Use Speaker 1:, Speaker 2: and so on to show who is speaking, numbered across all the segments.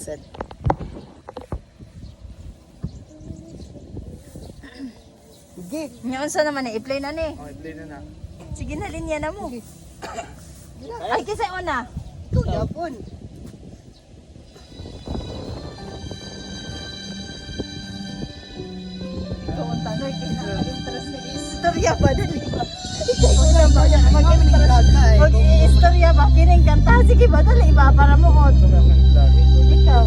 Speaker 1: said. Sige.
Speaker 2: Ngayon sa naman i-play na ni.
Speaker 3: Okay, play na na.
Speaker 2: Sige na, linya na mo. Ay, kasi una.
Speaker 1: Ikaw, Japon.
Speaker 2: Ikaw ang tanong, kinaka-interest na istorya ba? Dali ba? Ikaw na ba? Mag-istorya ba? Kining kanta? Sige ba? Dali ba? Para mo on. Ikaw.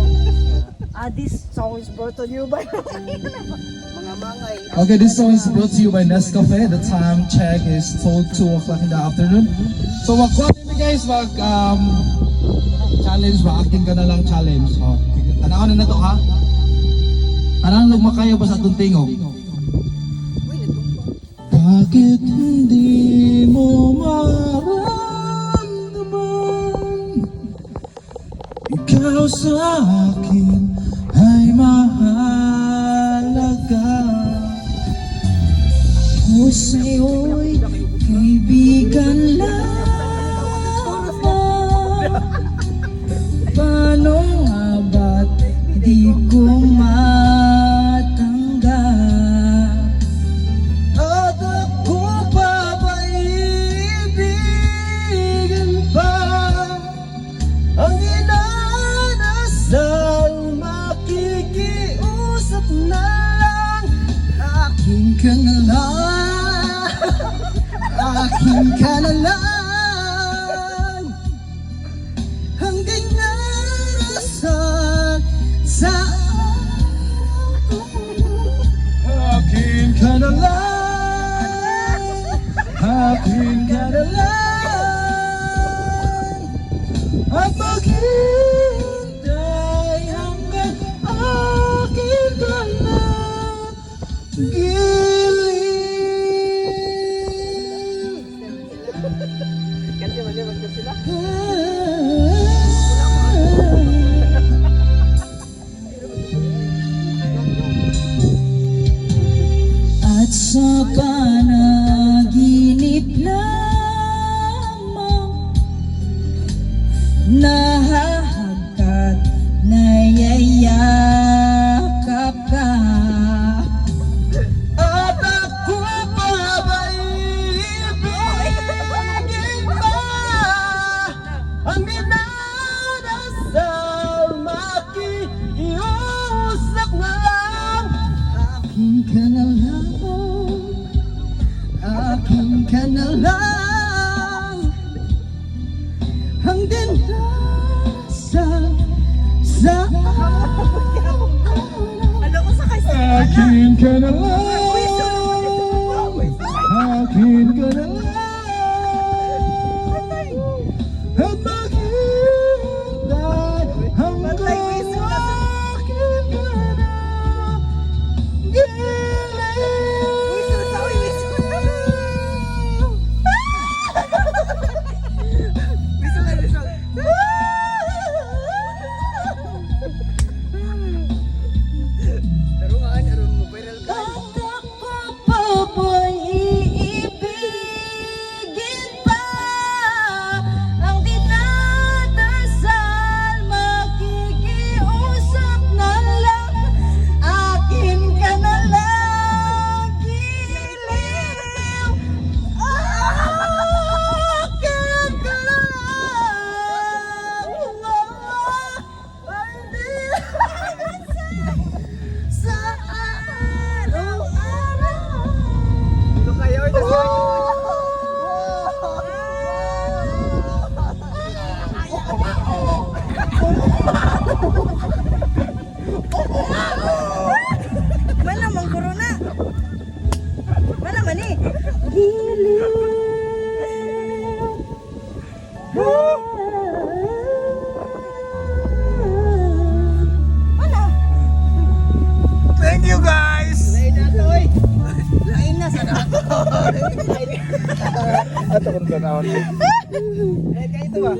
Speaker 2: This song is brought to you by
Speaker 1: Mga mangay.
Speaker 4: Okay, this song is brought to you by Nescafe. The time check is told 2 o'clock in the afternoon. So magkuha nyo guys, challenge ba? Akin ka na lang challenge. Oh, tanawan na to ha. Anong lugmakayo ba sa itong tingog? Bakit hindi mo maramdaman? Ikaw sa akin ay mahalaga. Ako sa'yo'y kaibigan lamang. Paano nga ba't di ko matanggap? At ako pa ba iibigan pa? Ang inanasal makikiusap na lang. Akin ka na lang. Akin ka na lang. Ang dinarasal sa akin ka na lang. Akin ka na lang. At maghintay hanggang akin ka na
Speaker 1: Kasi maliwag na sila.
Speaker 4: At sa panaginip lamang nahahagkat, nayayakap ka. At ako pa ba iibigin pa? Ang minanasal makikiusap na lang. Akin ka na lang. Akin ka na lang. Ang dinasal sa
Speaker 2: Ano ko sa kasi?
Speaker 4: akin ka na lang. Akin ka na lang. At maghintay hanggang akin ka na
Speaker 1: Pero nga, aron mo, viral ka. Ito kayo, ito
Speaker 2: Mana mang corona? Mana man ni? Giliw. Mana?
Speaker 3: Thank you guys!
Speaker 1: Lain na to, oy.
Speaker 2: Lain na sa dato.
Speaker 3: Ato kung tanawin.
Speaker 1: Eh, kayo ito ba?